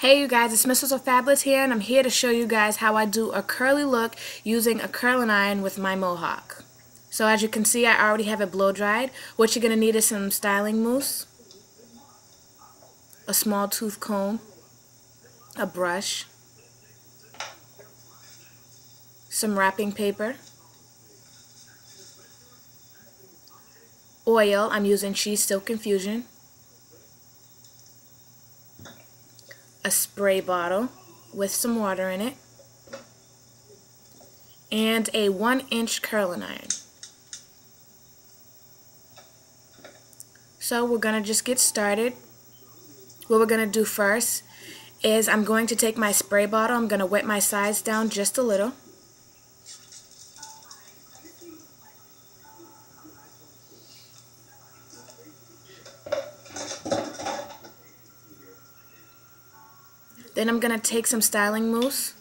Hey you guys, it's Mrs. Fabulous here, and I'm here to show you guys how I do a curly look using a curling iron with my Mohawk. So as you can see, I already have it blow dried. What you're going to need is some styling mousse, a small tooth comb, a brush, some wrapping paper, oil, I'm using Cheese Silk Infusion, a spray bottle with some water in it, and a 1-inch curling iron. So we're going to just get started. What we're going to do first is I'm going to take my spray bottle, I'm going to wet my sides down just a little. Then I'm going to take some styling mousse,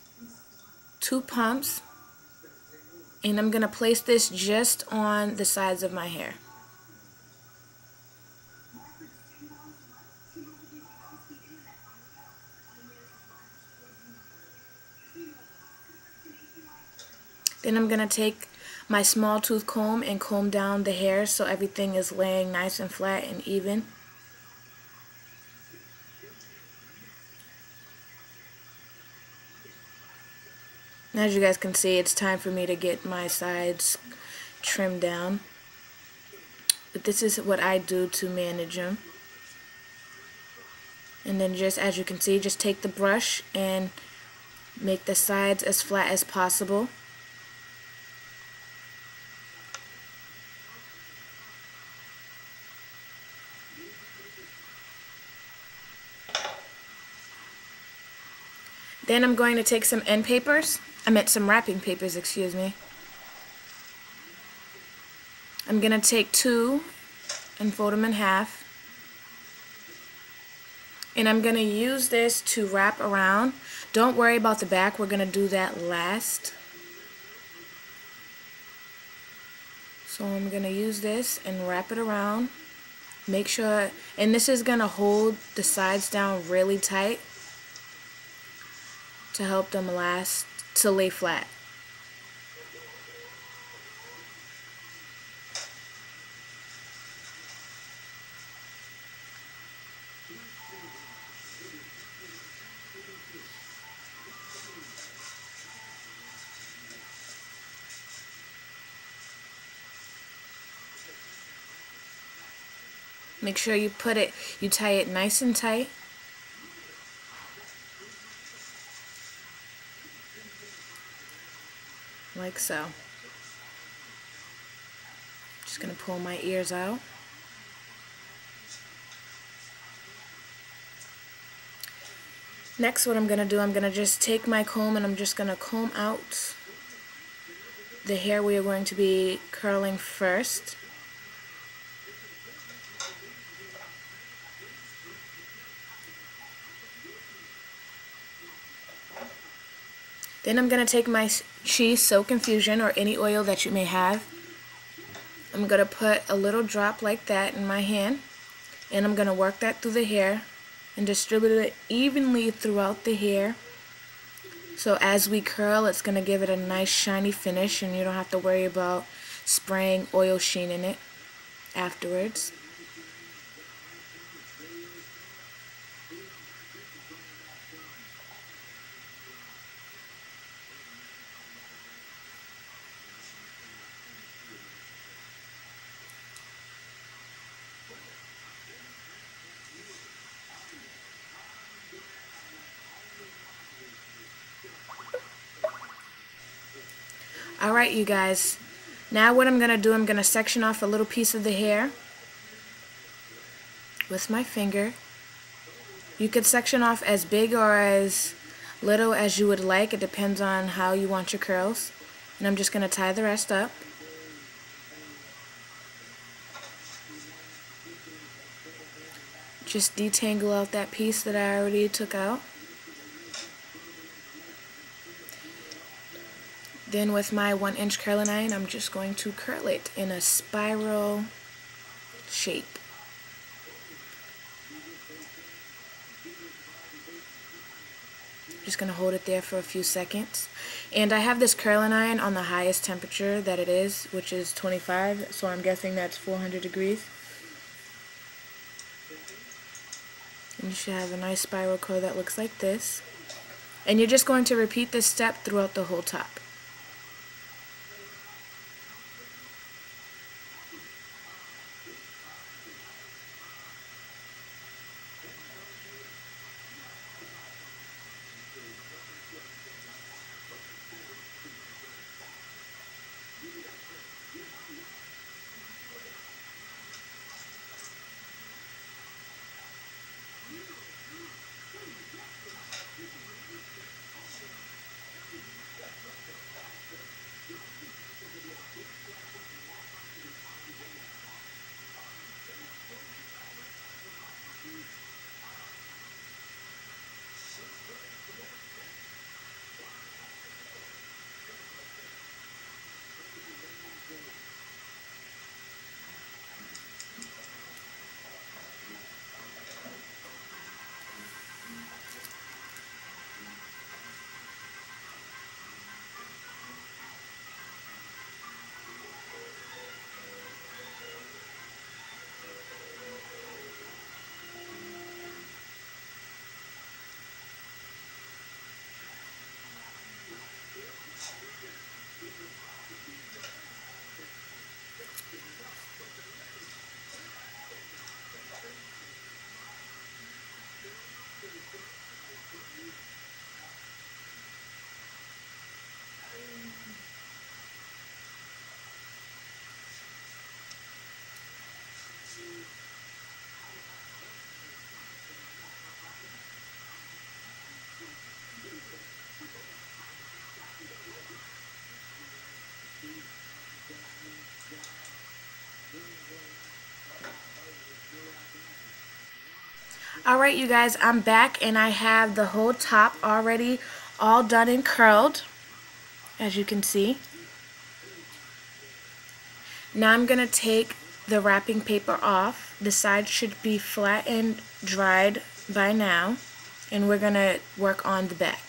2 pumps, and I'm going to place this just on the sides of my hair. Then I'm going to take my small tooth comb and comb down the hair so everything is laying nice and flat and even. As you guys can see, it's time for me to get my sides trimmed down. But this is what I do to manage them. And then just as you can see, just take the brush and make the sides as flat as possible. Then I'm going to take some some wrapping papers, excuse me. I'm going to take 2 and fold them in half. And I'm going to use this to wrap around. Don't worry about the back, we're going to do that last. So I'm going to use this and wrap it around. Make sure, and this is going to hold the sides down really tight to help them lay flat. Make sure you tie it nice and tight. Like so. Just going to pull my ears out. Next, what I'm going to do, I'm going to just take my comb and I'm just going to comb out the hair we are going to be curling first. Then I'm going to take my Cheese Silk Infusion or any oil that you may have. I'm going to put a little drop like that in my hand, and I'm going to work that through the hair and distribute it evenly throughout the hair. So as we curl, it's going to give it a nice shiny finish, and you don't have to worry about spraying oil sheen in it afterwards. Alright you guys, now what I'm going to do, I'm going to section off a little piece of the hair with my finger. You could section off as big or as little as you would like, it depends on how you want your curls. And I'm just going to tie the rest up. Just detangle out that piece that I already took out. Then with my 1-inch curling iron, I'm just going to curl it in a spiral shape. Just going to hold it there for a few seconds. And I have this curling iron on the highest temperature that it is, which is 25, so I'm guessing that's 400 degrees. And you should have a nice spiral curl that looks like this. And you're just going to repeat this step throughout the whole top. Alright you guys, I'm back and I have the whole top already all done and curled, as you can see. Now I'm going to take the wrapping paper off. The side should be flat and dried by now, and we're going to work on the back.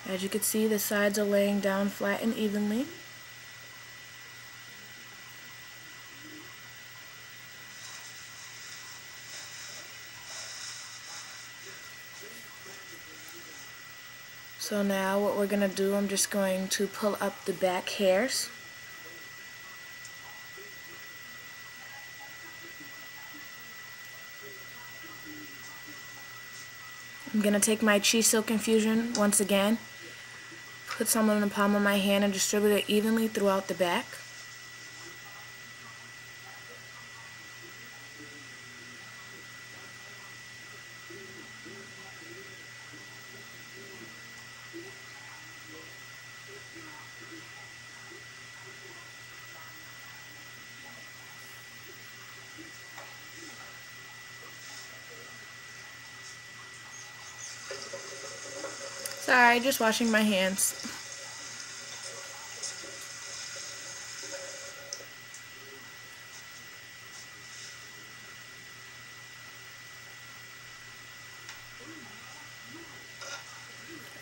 As you can see, the sides are laying down flat and evenly. So now what we're going to do, I'm just going to pull up the back hairs. I'm going to take my Cheese Silk Infusion once again, put some on the palm of my hand and distribute it evenly throughout the back. Sorry, just washing my hands.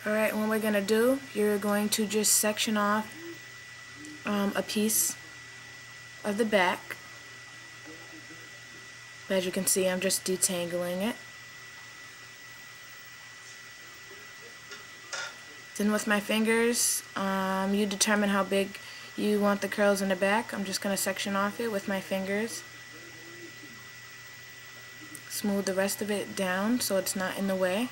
Alright, what we're going to do, you're going to just section off a piece of the back. As you can see, I'm just detangling it. Then with my fingers, you determine how big you want the curls in the back. I'm just going to section off it with my fingers. Smooth the rest of it down so it's not in the way.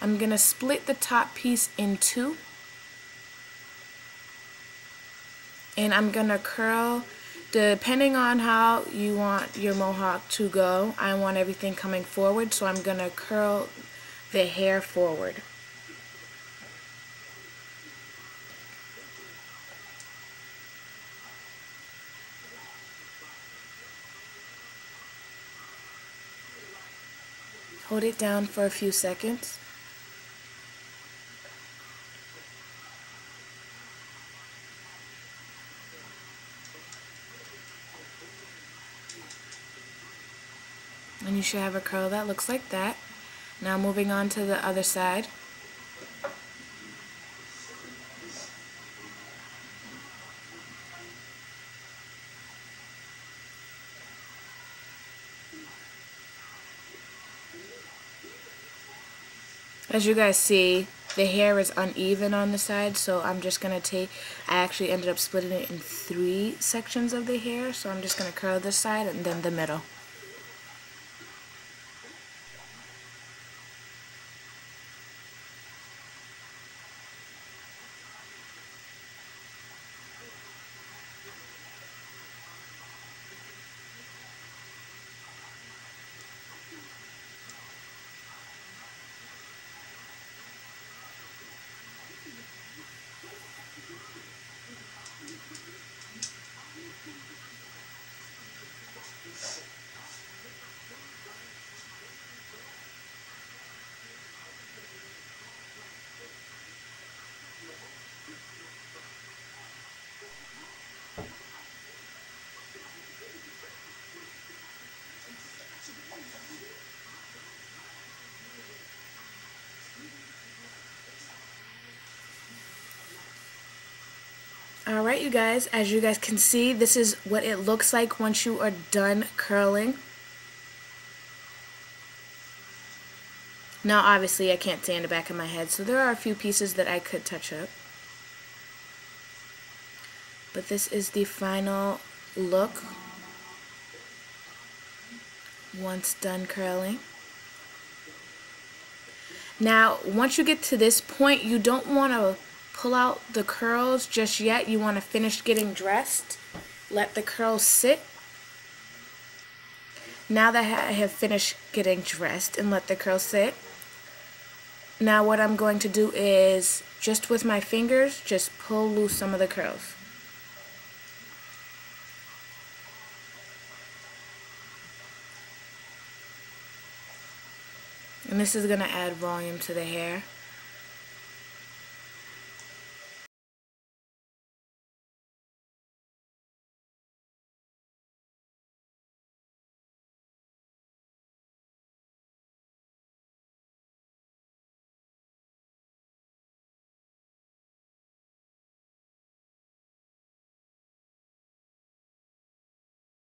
I'm going to split the top piece in two. And I'm going to curl, depending on how you want your mohawk to go. I want everything coming forward, so I'm going to curl the hair forward. Hold it down for a few seconds. And you should have a curl that looks like that. Now moving on to the other side. As you guys see, the hair is uneven on the side, so I'm just going to I actually ended up splitting it in 3 sections of the hair, so I'm just going to curl this side and then the middle. Alright you guys, as you guys can see, this is what it looks like once you are done curling. Now obviously I can't stay in the back of my head, so there are a few pieces that I could touch up. But this is the final look once done curling. Now once you get to this point, you don't want to pull out the curls just yet. You want to finish getting dressed. Let the curls sit. Now that I have finished getting dressed and let the curls sit, now what I'm going to do is just with my fingers, just pull loose some of the curls. And this is going to add volume to the hair.